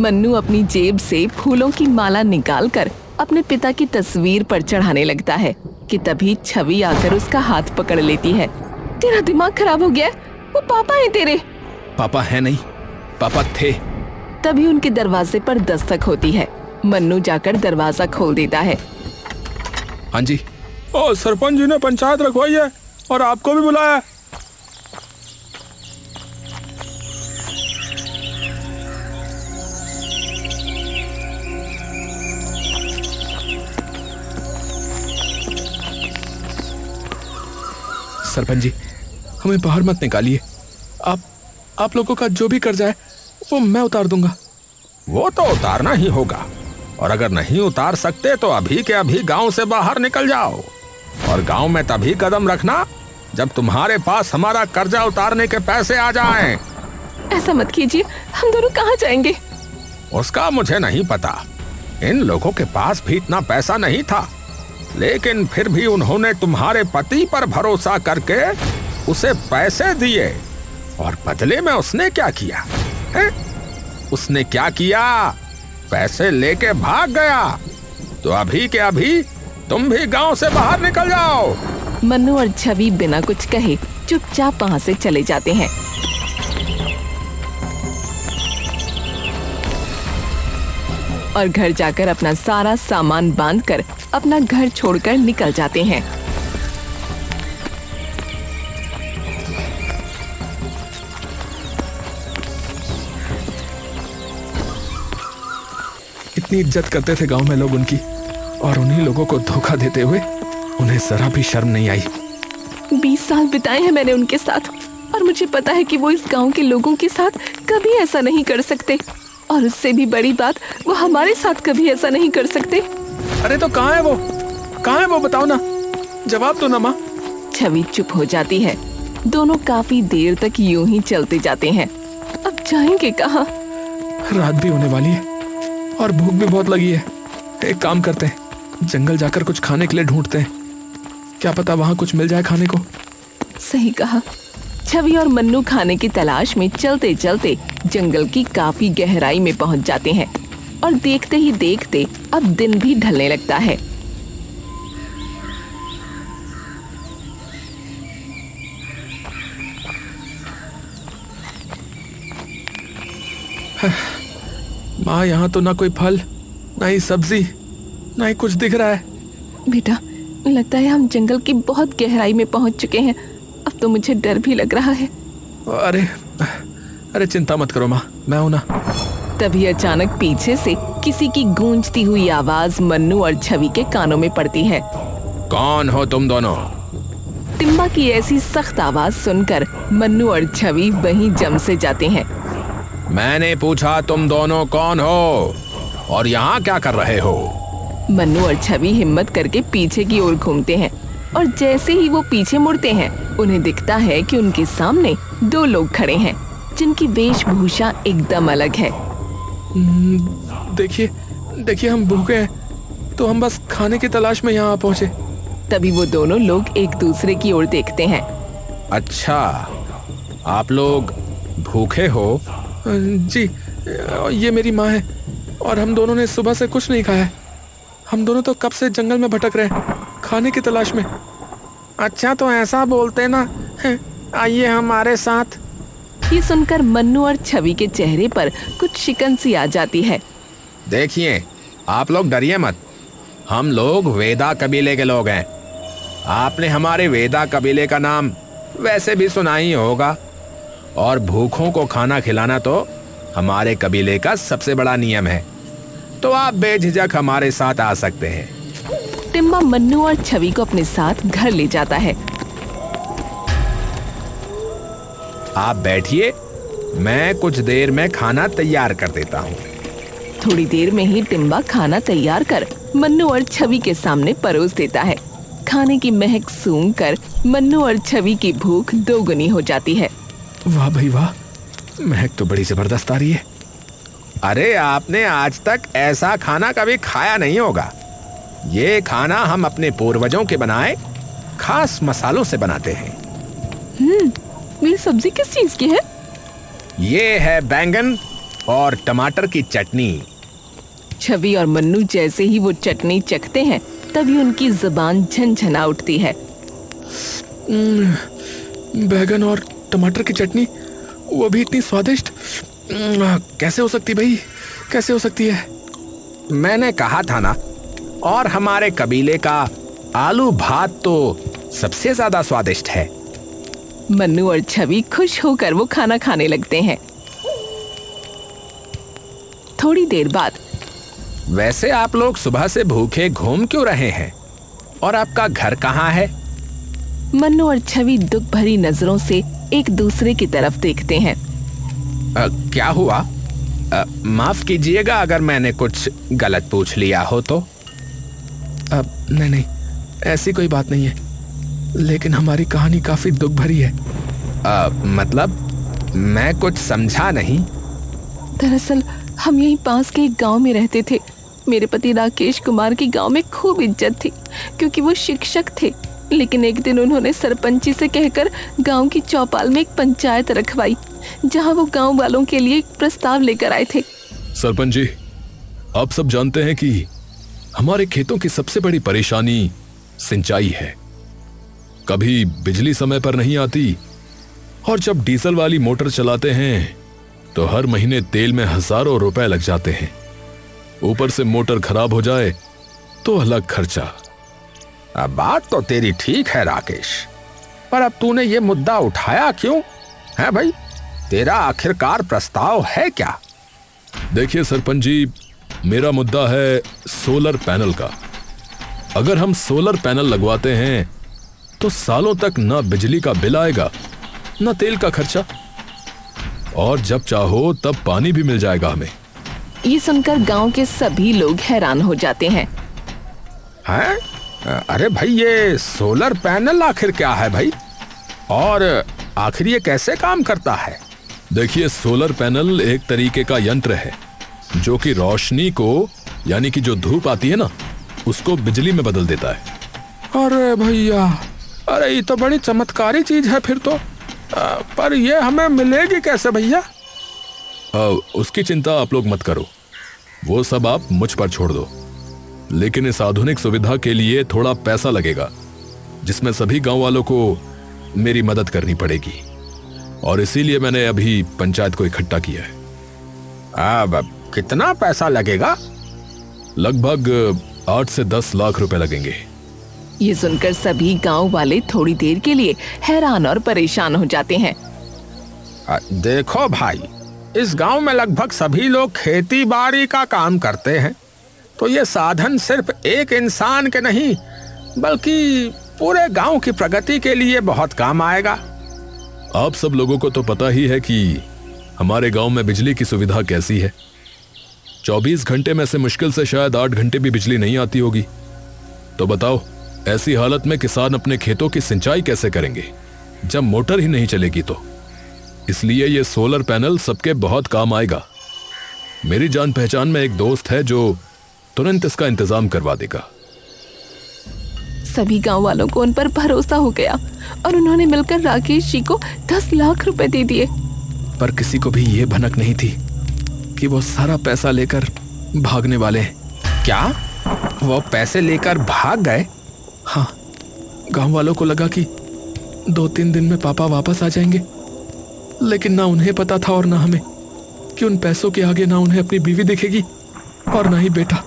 मन्नू अपनी जेब से फूलों की माला निकालकर अपने पिता की तस्वीर पर चढ़ाने लगता है कि तभी छवि आकर उसका हाथ पकड़ लेती है। तेरा दिमाग खराब हो गया? वो पापा है तेरे। पापा है नहीं, पापा थे। तभी उनके दरवाजे पर दस्तक होती है। मन्नू जाकर दरवाजा खोल देता है। हाँ जी। सरपंच जी ने पंचायत रखवाई है और आपको भी बुलाया है। सरपंच जी, हमें बाहर मत निकालिए। आप लोगों का जो भी कर्जा है वो मैं उतार दूंगा। वो तो उतारना ही होगा, और अगर नहीं उतार सकते तो अभी के अभी गांव से बाहर निकल जाओ। और गांव में तभी कदम रखना जब तुम्हारे पास हमारा कर्जा उतारने के पैसे आ जाएं। ऐसा मत कीजिए, हम दोनों कहाँ जाएंगे? उसका मुझे नहीं पता। इन लोगों के पास भी इतना पैसा नहीं था, लेकिन फिर भी उन्होंने तुम्हारे पति पर भरोसा करके उसे पैसे दिए, और बदले में उसने क्या किया है? उसने क्या किया? पैसे लेके भाग गया। तो अभी के अभी तुम भी गांव से बाहर निकल जाओ। मन्नू और छवि बिना कुछ कहे चुपचाप वहाँ से चले जाते हैं। और घर जाकर अपना सारा सामान बांधकर अपना घर छोड़कर निकल जाते हैं। इतनी इज्जत करते थे गांव में लोग उनकी, और उन्हीं लोगों को धोखा देते हुए उन्हें जरा भी शर्म नहीं आई। 20 साल बिताए हैं मैंने उनके साथ, और मुझे पता है कि वो इस गांव के लोगों के साथ कभी ऐसा नहीं कर सकते, और उससे भी बड़ी बात, वो हमारे साथ कभी ऐसा नहीं कर सकते। अरे तो कहाँ है वो? कहाँ है वो? बताओ ना, जवाब दो ना माँ। छवि चुप हो जाती है। दोनों काफी देर तक यूं ही चलते जाते हैं। अब जाएंगे कहाँ? रात भी होने वाली है और भूख भी बहुत लगी है। एक काम करते हैं, जंगल जाकर कुछ खाने के लिए ढूंढते हैं। क्या पता वहाँ कुछ मिल जाए खाने को। सही कहा। छवि और मन्नू खाने की तलाश में चलते चलते जंगल की काफी गहराई में पहुंच जाते हैं, और देखते ही देखते अब दिन भी ढलने लगता है। माँ, यहाँ तो ना कोई फल, ना ही सब्जी, ना ही कुछ दिख रहा है। बेटा, लगता है हम जंगल की बहुत गहराई में पहुंच चुके हैं। अब तो मुझे डर भी लग रहा है। अरे चिंता मत करो माँ, मैं हूं ना। तभी अचानक पीछे से किसी की गूंजती हुई आवाज मन्नू और छवि के कानों में पड़ती है। कौन हो तुम दोनों? टिम्बा की ऐसी सख्त आवाज सुनकर मन्नू और छवि वहीं जम से जाते हैं। मैंने पूछा तुम दोनों कौन हो और यहाँ क्या कर रहे हो? मन्नू और छवि हिम्मत करके पीछे की ओर घूमते हैं, और जैसे ही वो पीछे मुड़ते हैं उन्हें दिखता है कि उनके सामने 2 लोग खड़े हैं जिनकी वेशभूषा एकदम अलग है। देखिए हम भूखे हैं, तो हम बस खाने की तलाश में यहाँ पहुँचे। तभी वो दोनों लोग एक दूसरे की ओर देखते हैं। अच्छा, आप लोग भूखे हो? जी, ये मेरी माँ है, और हम दोनों ने सुबह से कुछ नहीं खाया है। हम दोनों तो कब से जंगल में भटक रहे हैं, खाने की तलाश में। अच्छा, तो ऐसा बोलते ना, आइए हमारे साथ। ये सुनकर मन्नू और छवि के चेहरे पर कुछ शिकन सी आ जाती है। देखिए, आप लोग डरिए मत। हम लोग वेदा कबीले के लोग हैं। आपने हमारे वेदा कबीले का नाम वैसे भी सुना ही होगा, और भूखों को खाना खिलाना तो हमारे कबीले का सबसे बड़ा नियम है। तो आप बेझिझक हमारे साथ आ सकते हैं। टिम्बा मन्नू और छवि को अपने साथ घर ले जाता है। आप बैठिए, मैं कुछ देर में खाना तैयार कर देता हूँ। थोड़ी देर में ही टिम्बा खाना तैयार कर मन्नू और छवि के सामने परोस देता है। खाने की महक सूंघकर मन्नू और छवि की भूख दोगुनी हो जाती है। वाह भाई वाह, महक तो बड़ी जबरदस्त आ रही है। अरे, आपने आज तक ऐसा खाना कभी खाया नहीं होगा। ये खाना हम अपने पूर्वजों के बनाए खास मसालों से बनाते हैं। मेरी सब्जी किस चीज की है? ये है बैंगन और टमाटर की चटनी। छवि और मन्नू जैसे ही वो चटनी चखते हैं तभी उनकी जुबान झनझना उठती है। बैगन और टमाटर की चटनी, वो भी इतनी स्वादिष्ट, कैसे हो सकती भाई, कैसे हो सकती है? मैंने कहा था ना, और हमारे कबीले का आलू भात तो सबसे ज्यादा स्वादिष्ट है। मन्नू और छवि खुश होकर वो खाना खाने लगते हैं। थोड़ी देर बाद, वैसे आप लोग सुबह से भूखे घूम क्यों रहे हैं? और आपका घर कहाँ है? मन्नू और छवि दुख भरी नजरों से एक दूसरे की तरफ देखते हैं। क्या हुआ? माफ कीजिएगा अगर मैंने कुछ गलत पूछ लिया हो तो। नहीं, ऐसी कोई बात नहीं है, लेकिन हमारी कहानी काफी दुख भरी है। मतलब मैं कुछ समझा नहीं। दरअसल हम यहीं पास के एक गांव में रहते थे। मेरे पति राकेश कुमार की गांव में खूब इज्जत थी क्योंकि वो शिक्षक थे। लेकिन एक दिन उन्होंने सरपंची से कहकर गांव की चौपाल में एक पंचायत रखवाई, जहां वो गांव वालों के लिए एक प्रस्ताव लेकर आए थे। सरपंच जी, आप सब जानते हैं कि हमारे खेतों की सबसे बड़ी परेशानी सिंचाई है। कभी बिजली समय पर नहीं आती, और जब डीजल वाली मोटर चलाते हैं तो हर महीने तेल में हजारों रुपए लग जाते हैं। ऊपर से मोटर खराब हो जाए तो अलग खर्चा। अब बात तो तेरी ठीक है राकेश, पर अब तूने ये मुद्दा उठाया क्यों है भाई? तेरा आखिरकार प्रस्ताव है क्या? देखिए सरपंच जी, मेरा मुद्दा है सोलर पैनल का। अगर हम सोलर पैनल लगवाते हैं तो सालों तक ना बिजली का बिल आएगा, ना तेल का खर्चा, और जब चाहो तब पानी भी मिल जाएगा हमें। ये सुनकर गांव के सभी लोग हैरान हो जाते हैं। हैं? अरे भाई, ये सोलर पैनल आखिर क्या है भाई? और आखिर ये कैसे काम करता है? देखिए, सोलर पैनल एक तरीके का यंत्र है जो कि रोशनी को, यानी कि जो धूप आती है ना, उसको बिजली में बदल देता है। अरे भैया, अरे ये तो बड़ी चमत्कारी चीज है फिर तो। पर ये हमें मिलेगी कैसे भैया? उसकी चिंता आप लोग मत करो, वो सब आप मुझ पर छोड़ दो। लेकिन इस आधुनिक सुविधा के लिए थोड़ा पैसा लगेगा, जिसमें सभी गांव वालों को मेरी मदद करनी पड़ेगी, और इसीलिए मैंने अभी पंचायत को इकट्ठा किया है। अब कितना पैसा लगेगा? लगभग 8 से 10 लाख रुपए लगेंगे। ये सुनकर सभी गांव वाले थोड़ी देर के लिए हैरान और परेशान हो जाते हैं। देखो भाई, इस गांव में लगभग सभी लोग खेती बाड़ी का काम करते हैं, तो ये साधन सिर्फ एक इंसान के नहीं बल्कि पूरे गांव की प्रगति के लिए बहुत काम आएगा। आप सब लोगों को तो पता ही है कि हमारे गांव में बिजली की सुविधा कैसी है। 24 घंटे में से मुश्किल से शायद 8 घंटे भी बिजली नहीं आती होगी। तो बताओ, ऐसी हालत में किसान अपने खेतों की सिंचाई कैसे करेंगे जब मोटर ही नहीं चलेगी? तो इसलिए ये सोलर पैनल सबके बहुत काम आएगा। मेरी जान पहचान में एक दोस्त है जो तुरंत इसका इंतजाम करवा देगा। सभी गांव वालों को उन पर भरोसा हो गया और उन्होंने मिलकर राकेश जी को 10 लाख रुपए दे दिए। पर किसी को भी ये भनक नहीं थी कि वो सारा पैसा लेकर भागने वाले हैं। क्या वो पैसे लेकर भाग गए? हाँ, गांव वालों को लगा कि 2-3 दिन में पापा वापस आ जाएंगे, लेकिन ना उन्हें पता था और ना हमें कि उन पैसों के आगे ना उन्हें अपनी बीवी दिखेगी और ना ही बेटा।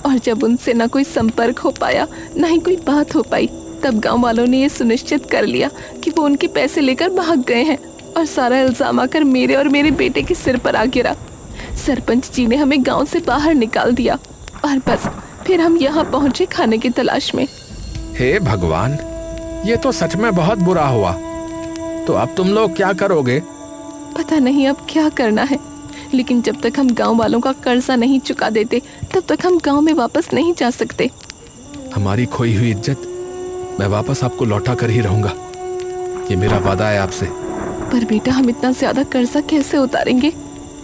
और जब उनसे ना कोई संपर्क हो पाया, ना ही कोई बात हो पाई, तब गांव वालों ने ये सुनिश्चित कर लिया कि वो उनके पैसे लेकर भाग गए हैं, और सारा इल्जाम आकर मेरे और मेरे बेटे के सिर पर आ गिरा। सरपंच जी ने हमें गांव से बाहर निकाल दिया और बस फिर हम यहाँ पहुंचे खाने की तलाश में। हे भगवान, ये तो सच में बहुत बुरा हुआ। तो अब तुम लोग क्या करोगे? पता नहीं अब क्या करना है, लेकिन जब तक हम गांव वालों का कर्जा नहीं चुका देते तब तक हम गांव में वापस नहीं जा सकते। हमारी खोई हुई इज्जत मैं वापस आपको लौटा कर ही रहूंगा, ये मेरा वादा है आपसे। पर बेटा, हम इतना ज्यादा कर्जा कैसे उतारेंगे?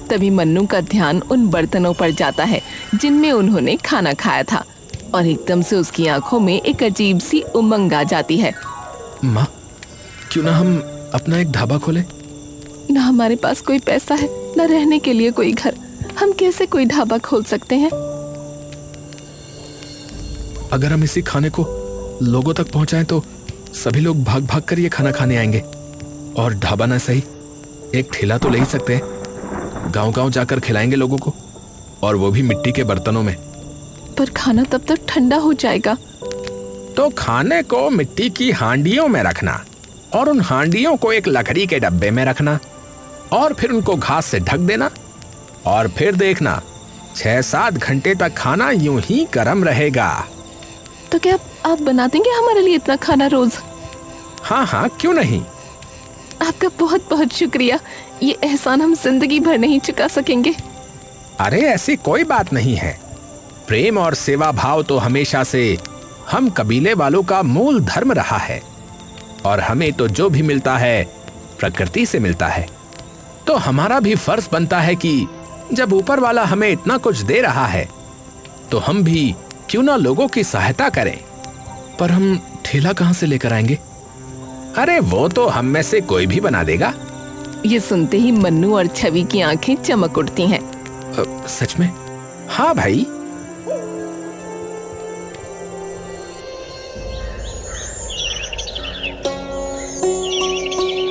तभी मन्नू का ध्यान उन बर्तनों पर जाता है जिनमें उन्होंने खाना खाया था, और एकदम से उसकी आंखों में एक अजीब सी उमंग आ जाती है। माँ, क्यों ना हम अपना एक ढाबा खोलें? ना हमारे पास कोई पैसा है न रहने के लिए कोई घर, हम कैसे कोई ढाबा खोल सकते हैं? अगर हम इसी खाने को लोगों तक पहुंचाएं तो सभी लोग भाग भाग कर ये खाना खाने आएंगे। और ढाबा ना सही, एक ठेला तो ले ही सकते हैं। गांव-गांव जाकर खिलाएंगे लोगों को, और वो भी मिट्टी के बर्तनों में। पर खाना तब तक ठंडा हो जाएगा। तो खाने को मिट्टी की हांडियों में रखना, और उन हांडियों को एक लकड़ी के डब्बे में रखना, और फिर उनको घास से ढक देना, और फिर देखना 6-7 घंटे तक खाना यूं ही गर्म रहेगा। तो क्या आप बना देंगे हमारे लिए इतना खाना रोज? हाँ हाँ, क्यों नहीं। आपका बहुत बहुत शुक्रिया, ये एहसान हम जिंदगी भर नहीं चुका सकेंगे। अरे ऐसी कोई बात नहीं है। प्रेम और सेवा भाव तो हमेशा से हम कबीले वालों का मूल धर्म रहा है, और हमें तो जो भी मिलता है प्रकृति से मिलता है। तो हमारा भी फर्ज बनता है कि जब ऊपर वाला हमें इतना कुछ दे रहा है तो हम भी क्यों ना लोगों की सहायता करें। पर हम ठेला कहां से लेकर आएंगे? अरे वो तो हम में से कोई भी बना देगा। ये सुनते ही मन्नू और छवि की आंखें चमक उठती हैं। सच में? हाँ भाई।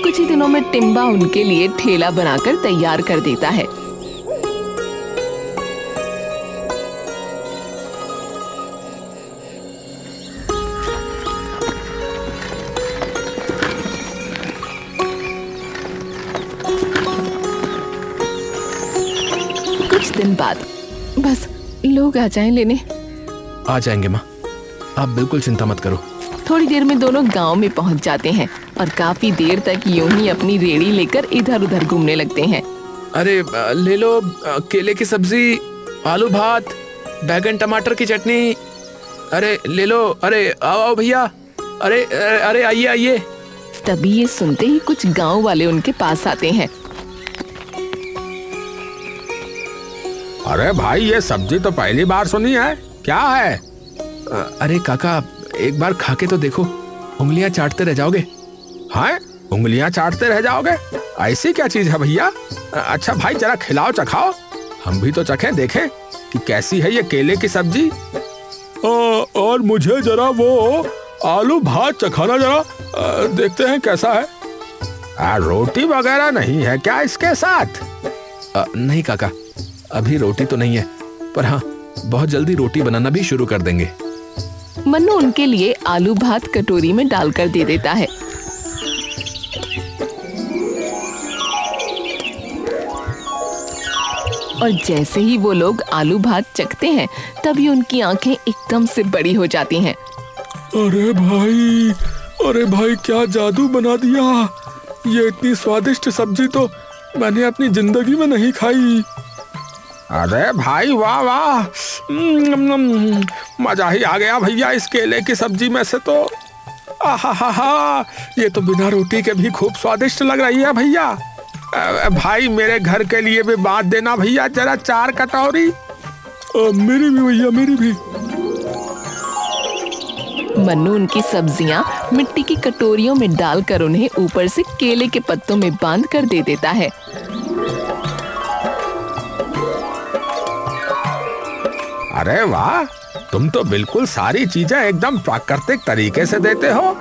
कुछ ही दिनों में टिम्बा उनके लिए ठेला बनाकर तैयार कर देता है। कुछ दिन बाद बस लोग आ जाएं लेने। आ जाएंगे माँ, आप बिल्कुल चिंता मत करो। थोड़ी देर में दोनों गांव में पहुंच जाते हैं और काफी देर तक यूं ही अपनी रेड़ी लेकर इधर उधर घूमने लगते हैं। अरे ले लो केले की सब्जी, आलू भात, बैगन टमाटर की चटनी। अरे ले लो, अरे आओ आओ भैया, अरे अरे आइए आइए। तभी ये सुनते ही कुछ गांव वाले उनके पास आते हैं। अरे भाई, ये सब्जी तो पहली बार सुनी है, क्या है? अरे काका, एक बार खा के तो देखो, उंगलियां चाटते रह जाओगे। हाँ, उंगलियां चाटते रह जाओगे? ऐसी क्या चीज है भैया? अच्छा भाई, जरा खिलाओ चखाओ, हम भी तो चखें, देखें कि कैसी है ये केले की सब्जी। और मुझे जरा वो आलू भात चखाना, जरा देखते हैं कैसा है। रोटी वगैरह नहीं है क्या इसके साथ? नहीं काका, अभी रोटी तो नहीं है, पर हाँ बहुत जल्दी रोटी बनाना भी शुरू कर देंगे। मन्नू उनके लिए आलू भात कटोरी में डालकर दे देता है। और जैसे ही वो लोग आलू भात चखते हैं तभी उनकी आंखें एकदम से बड़ी हो जाती हैं। अरे भाई क्या जादू बना दिया! ये इतनी स्वादिष्ट सब्जी तो मैंने अपनी जिंदगी में नहीं खाई। अरे भाई वाह वाह, मजा ही आ गया भैया इस केले की सब्जी में से तो। आहा, ये तो बिना रोटी के भी खूब स्वादिष्ट लग रही है भैया। भाई मेरे घर के लिए भी बांट देना भैया, जरा 4 कटोरी। मेरी भी भैया, मेरी भी। मन्नू उनकी सब्जियां मिट्टी की कटोरियों में डालकर उन्हें ऊपर से केले के पत्तों में बांध कर दे देता है। अरे वाह, तुम तो बिल्कुल सारी चीजें एकदम प्राकृतिक तरीके से देते हो।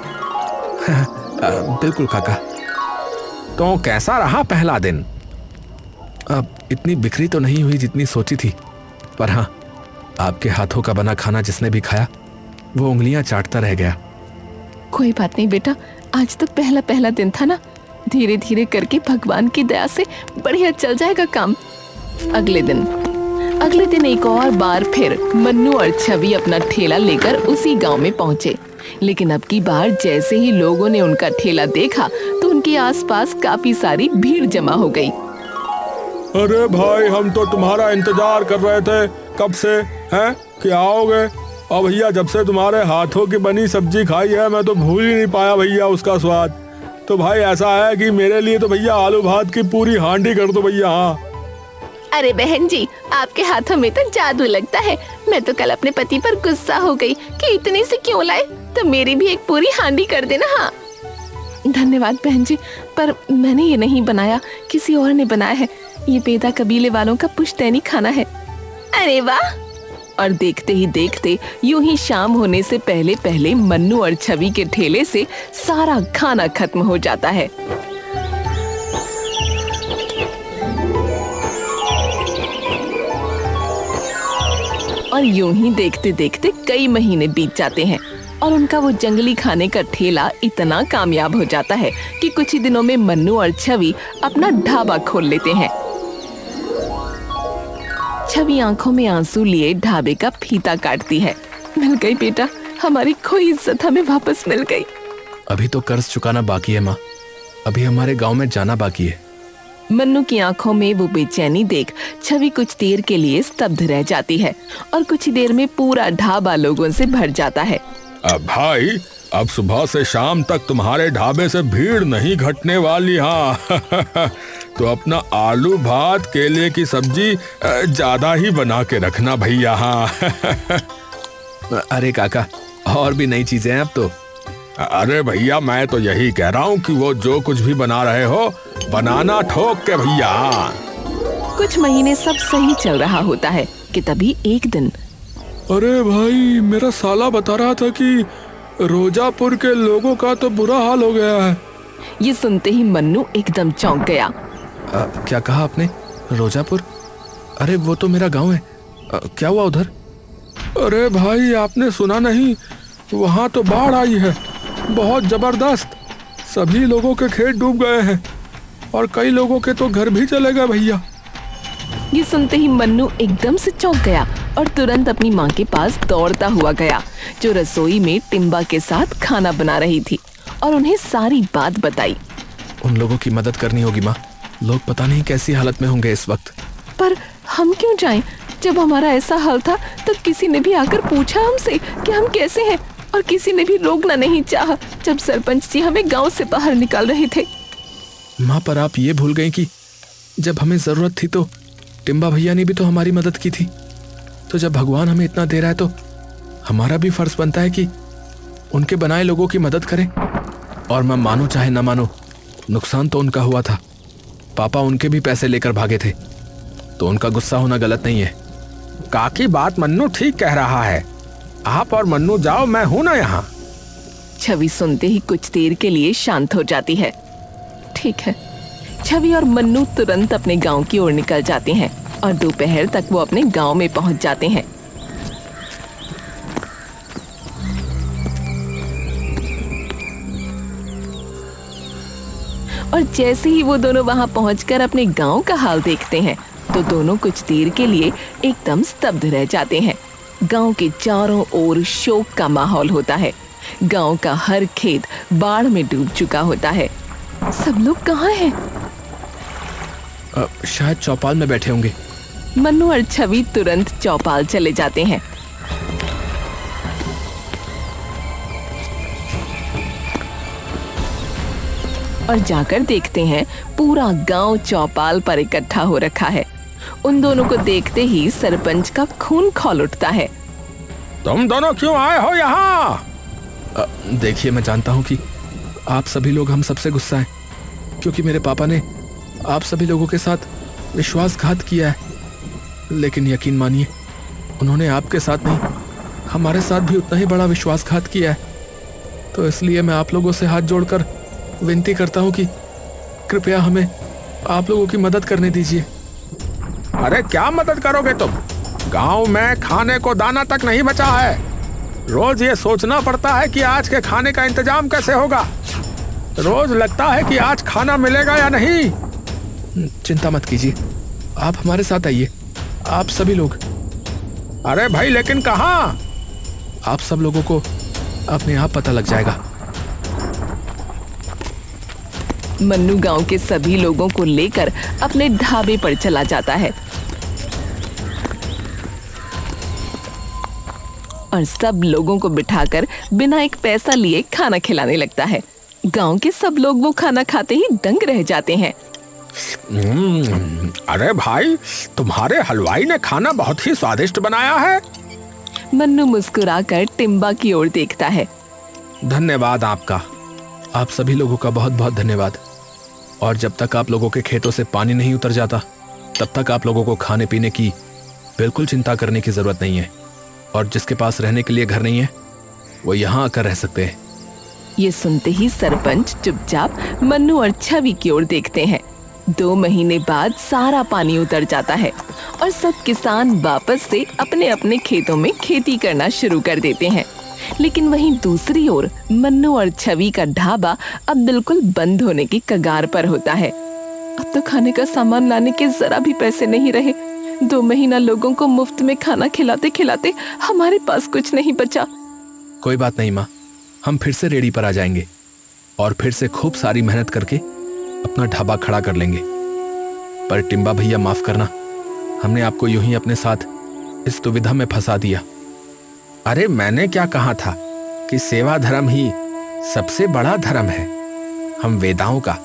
बिल्कुल काका। तो कैसा रहा पहला दिन? अब इतनी बिखरी तो नहीं हुई जितनी सोची थी, पर हाँ, आपके हाथों का बना खाना जिसने भी खाया वो उंगलियां चाटता रह गया। कोई बात नहीं बेटा, आज तो पहला दिन था ना, धीरे धीरे करके भगवान की दया से बढ़िया चल जाएगा काम। अगले दिन एक और बार फिर मन्नू और छवि अपना ठेला लेकर उसी गांव में पहुंचे। लेकिन अब की बार जैसे ही लोगों ने उनका ठेला देखा तो उनके आसपास काफी सारी भीड़ जमा हो गई। अरे भाई, हम तो तुम्हारा इंतजार कर रहे थे कब से, हैं कि आओगे। और भैया, जब से तुम्हारे हाथों की बनी सब्जी खाई है मैं तो भूल ही नहीं पाया भैया उसका स्वाद। तो भाई ऐसा है कि मेरे लिए तो भैया आलू भात की पूरी हांडी कर दो भैया। हाँ। अरे बहन जी, आपके हाथों में तो जादू लगता है। मैं तो कल अपने पति पर गुस्सा हो गई कि इतने से क्यों लाए, तो मेरी भी एक पूरी हांडी कर देना। हाँ। धन्यवाद बहन जी, पर मैंने ये नहीं बनाया, किसी और ने बनाया है। ये पेदा कबीले वालों का पुश्तैनी खाना है। अरे वाह! और देखते ही देखते यूं ही शाम होने से पहले पहले मन्नू और छवि के ठेले से सारा खाना खत्म हो जाता है। और यूं ही देखते देखते कई महीने बीत जाते हैं और उनका वो जंगली खाने का ठेला इतना कामयाब हो जाता है कि कुछ ही दिनों में मन्नू और छवि अपना ढाबा खोल लेते हैं। छवि आंखों में आंसू लिए ढाबे का फीता काटती है। मिल गई बेटा, हमारी खोई इज्जत हमें वापस मिल गई। अभी तो कर्ज चुकाना बाकी है माँ, अभी हमारे गांव में जाना बाकी है। मन्नू की आंखों में वो बेचैनी देख छवि कुछ देर के लिए स्तब्ध रह जाती है और कुछ ही देर में पूरा ढाबा लोगों से भर जाता है। अब भाई, अब सुबह से शाम तक तुम्हारे ढाबे से भीड़ नहीं घटने वाली। हाँ तो अपना आलू भात केले की सब्जी ज्यादा ही बना के रखना भैया। हाँ अरे काका, और भी नई चीजें हैं अब तो। अरे भैया, मैं तो यही कह रहा हूँ कि वो जो कुछ भी बना रहे हो बनाना ठोक के भैया। कुछ महीने सब सही चल रहा होता है कि तभी एक दिन। अरे भाई, मेरा साला बता रहा था कि रोजापुर के लोगों का तो बुरा हाल हो गया है। ये सुनते ही मन्नू एकदम चौंक गया। क्या कहा आपने? रोजापुर? अरे वो तो मेरा गांव है। क्या हुआ उधर? अरे भाई, आपने सुना नहीं? वहाँ तो बाढ़ आई है, बहुत जबरदस्त। सभी लोगों के खेत डूब गए हैं और कई लोगों के तो घर भी चले गए भैया। ये सुनते ही मन्नू एकदम से चौंक गया और तुरंत अपनी माँ के पास दौड़ता हुआ गया, जो रसोई में टिम्बा के साथ खाना बना रही थी, और उन्हें सारी बात बताई। उन लोगों की मदद करनी होगी माँ, लोग पता नहीं कैसी हालत में होंगे इस वक्त। पर हम क्यों जाएं? जब हमारा ऐसा हाल था तब किसी ने भी आकर पूछा हमसे कि हम कैसे हैं, और किसी ने भी रोकना नहीं चाहा जब सरपंच जी हमें गांव से बाहर निकाल रहे थे। माँ, पर आप ये भूल गई कि जब हमें जरूरत थी तो टिम्बा भैया ने भी तो हमारी मदद की थी। तो जब भगवान हमें इतना दे रहा है तो हमारा भी फर्ज बनता है कि उनके बनाए लोगों की मदद करें। और मैं मानो चाहे ना मानो, नुकसान तो उनका हुआ था। पापा उनके भी पैसे लेकर भागे थे, तो उनका गुस्सा होना गलत नहीं है। काकी बात मन्नू ठीक कह रहा है। आप और मन्नू जाओ, मैं हूं ना यहाँ। छवि सुनते ही कुछ देर के लिए शांत हो जाती है। ठीक है। छवि और मन्नू तुरंत अपने गांव की ओर निकल जाते हैं और दोपहर तक वो अपने गांव में पहुंच जाते हैं। और जैसे ही वो दोनों वहां पहुंचकर अपने गांव का हाल देखते हैं तो दोनों कुछ देर के लिए एकदम स्तब्ध रह जाते हैं। गांव के चारों ओर शोक का माहौल होता है। गांव का हर खेत बाढ़ में डूब चुका होता है। सब लोग कहाँ हैं? शायद चौपाल में बैठे होंगे। मन्नू और छवि तुरंत चौपाल चले जाते हैं। और जाकर देखते हैं पूरा गांव चौपाल पर इकट्ठा हो रखा है। उन दोनों को देखते ही सरपंच का खून खौल उठता है। तुम दोनों क्यों आए हो यहाँ? देखिए, मैं जानता हूँ कि आप सभी लोग हम सबसे गुस्सा हैं, क्योंकि मेरे पापा ने आप सभी लोगों के साथ विश्वासघात किया है। लेकिन यकीन मानिए, उन्होंने आपके साथ नहीं, हमारे साथ भी उतना ही बड़ा विश्वासघात किया है। तो इसलिए मैं आप लोगों से हाथ जोड़कर विनती करता हूँ कि कृपया हमें आप लोगों की मदद करने दीजिए। अरे क्या मदद करोगे तुम? गांव में खाने को दाना तक नहीं बचा है। रोज ये सोचना पड़ता है कि आज के खाने का इंतजाम कैसे होगा। रोज लगता है कि आज खाना मिलेगा या नहीं। चिंता मत कीजिए, आप हमारे साथ आइए, आप सभी लोग। अरे भाई, लेकिन कहाँ? आप सब लोगों को अपने आप पता लग जाएगा। मन्नू गांव के सभी लोगों को लेकर अपने ढाबे पर चला जाता है और सब लोगों को बिठाकर बिना एक पैसा लिए खाना खिलाने लगता है। गांव के सब लोग वो खाना खाते ही दंग रह जाते हैं। अरे भाई, तुम्हारे हलवाई ने खाना बहुत ही स्वादिष्ट बनाया है। मन्नू मुस्कुराकर टिम्बा की ओर देखता है। धन्यवाद आपका, आप सभी लोगों का बहुत बहुत धन्यवाद। और जब तक आप लोगों के खेतों से पानी नहीं उतर जाता, तब तक आप लोगों को खाने पीने की बिल्कुल चिंता करने की जरूरत नहीं है। और जिसके पास रहने के लिए घर नहीं है वो यहाँ आकर रह सकते हैं। ये सुनते ही सरपंच चुपचाप मन्नू और छवि की ओर देखते हैं। 2 महीने बाद सारा पानी उतर जाता है और सब किसान वापस से अपने अपने खेतों में खेती करना शुरू कर देते हैं। लेकिन वहीं दूसरी ओर मन्नू और छवि का ढाबा अब बिल्कुल बंद होने की कगार पर होता है। अब तो खाने का सामान लाने के जरा भी पैसे नहीं रहे। 2 महीना लोगों को मुफ्त में खाना खिलाते खिलाते हमारे पास कुछ नहीं बचा। कोई बात नहीं माँ, हम फिर से रेडी पर आ जाएंगे और फिर से खूब सारी मेहनत करके अपना ढाबा खड़ा कर लेंगे। पर टिम्बा भैया माफ करना, हमने आपको यूं ही अपने साथ इस दुविधा में फंसा दिया। अरे मैंने क्या कहा था कि सेवा धर्म ही सबसे बड़ा धर्म है, हम वेदाओं का।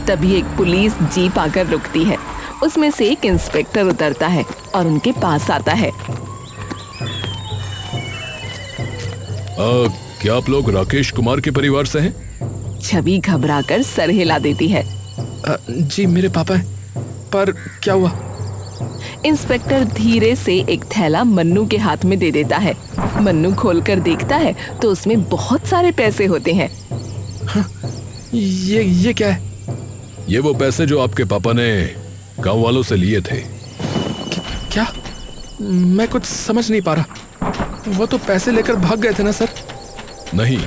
तभी एक पुलिस जीप आकर रुकती है। उसमें से एक इंस्पेक्टर उतरता है और उनके पास आता है। क्या आप लोग राकेश कुमार के परिवार से हैं? छवि घबराकर सर हिला देती है। जी मेरे पापा हैं, पर क्या हुआ? इंस्पेक्टर धीरे से एक थैला मन्नू के हाथ में दे देता है। मन्नू खोलकर देखता है तो उसमें बहुत सारे पैसे होते हैं। ये क्या है? ये वो पैसे जो आपके पापा ने गांव वालों से लिए थे। क्या? मैं कुछ समझ नहीं पा रहा। वो तो पैसे लेकर भाग गए थे ना सर? नहीं,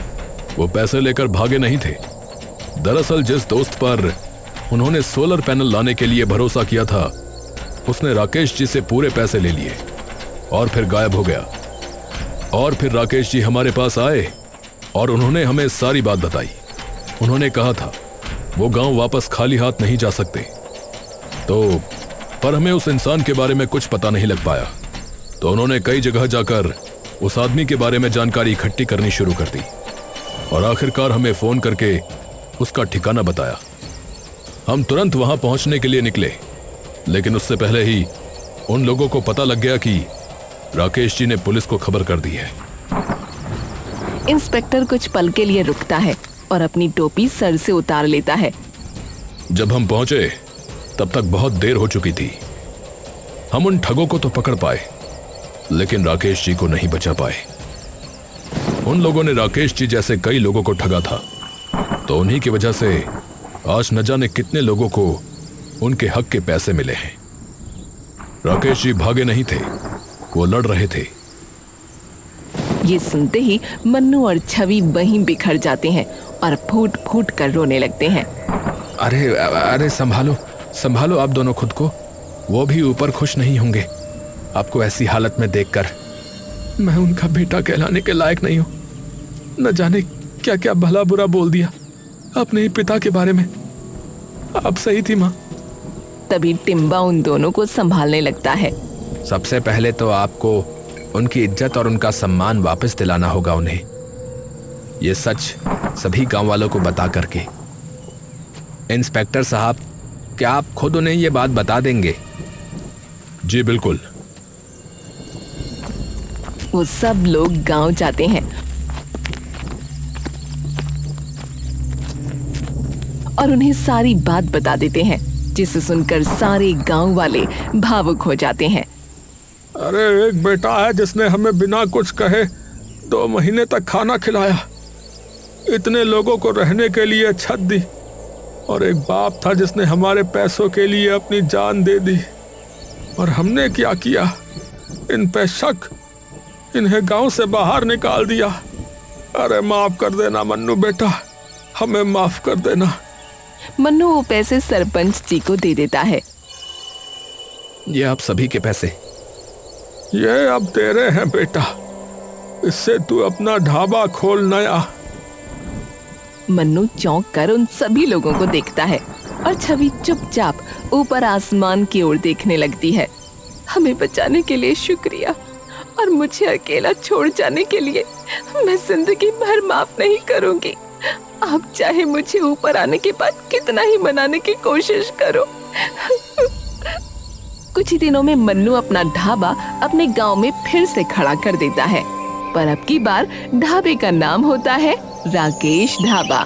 वो पैसे लेकर भागे नहीं थे। दरअसल जिस दोस्त पर उन्होंने सोलर पैनल लाने के लिए भरोसा किया था उसने राकेश जी से पूरे पैसे ले लिए और फिर गायब हो गया। और फिर राकेश जी हमारे पास आए और उन्होंने हमें सारी बात बताई। उन्होंने कहा था वो गांव वापस खाली हाथ नहीं जा सकते। तो पर हमें उस इंसान के बारे में कुछ पता नहीं लग पाया, तो उन्होंने कई जगह जाकर उस आदमी के बारे में जानकारी इकट्ठी करनी शुरू कर दी और आखिरकार हमें फोन करके उसका ठिकाना बताया। हम तुरंत वहां पहुंचने के लिए निकले, लेकिन उससे पहले ही उन लोगों को पता लग गया कि राकेश जी ने पुलिस को खबर कर दी है। इंस्पेक्टर कुछ पल के लिए रुकता है और अपनी टोपी सर से उतार लेता है। जब हम पहुंचे तब तक बहुत देर हो चुकी थी। हम उन ठगों को तो पकड़ पाए, लेकिन राकेश जी को नहीं बचा पाए। उन लोगों ने राकेश जी जैसे कई लोगों को ठगा था, तो उन्हीं की वजह से आज न जाने कितने लोगों को उनके हक के पैसे मिले हैं। राकेश जी भागे नहीं थे, वो लड़ रहे थे। ये सुनते ही मन्नू और छवि वहीं बिखर जाते हैं और फूट फूट कर रोने लगते हैं। अरे संभालो संभालो आप दोनों खुद को। वो भी ऊपर खुश नहीं होंगे आपको ऐसी हालत में देखकर। मैं उनका बेटा कहलाने के लायक नहीं हूं। न जाने क्या क्या भला बुरा बोल दिया अपने ही पिता के बारे में। आप सही थी माँ। तभी टिम्बा उन दोनों को संभालने लगता है। सबसे पहले तो आपको उनकी इज्जत और उनका सम्मान वापस दिलाना होगा उन्हें, ये सच सभी गांव वालों को बता करके। इंस्पेक्टर साहब, क्या आप खुद उन्हें ये बात बता देंगे? जी बिल्कुल। वो सब लोग गांव जाते हैं और उन्हें सारी बात बता देते हैं, जिसे सुनकर सारे गांव वाले भावुक हो जाते हैं। अरे एक बेटा है जिसने हमें बिना कुछ कहे 2 महीने तक खाना खिलाया, इतने लोगों को रहने के लिए छत दी, और एक बाप था जिसने हमारे पैसों के लिए अपनी जान दे दी। और हमने क्या किया? इन पे शक, इन्हें गांव से बाहर निकाल दिया। अरे माफ कर देना मन्नू बेटा, हमें माफ कर देना। मन्नू वो पैसे सरपंच जी को दे देता है। ये आप सभी के पैसे। ये अब तेरे हैं बेटा, इससे तू अपना ढाबा खोल नया। मन्नू चौंक कर उन सभी लोगों को देखता है और छवि चुपचाप ऊपर आसमान की ओर देखने लगती है। हमें बचाने के लिए शुक्रिया, और मुझे अकेला छोड़ जाने के लिए मैं जिंदगी भर माफ नहीं करूंगी। आप चाहे मुझे ऊपर आने के बाद कितना ही मनाने की कोशिश करो। कुछ ही दिनों में मन्नू अपना ढाबा अपने गांव में फिर से खड़ा कर देता है, पर अब की बार ढाबे का नाम होता है राकेश ढाबा।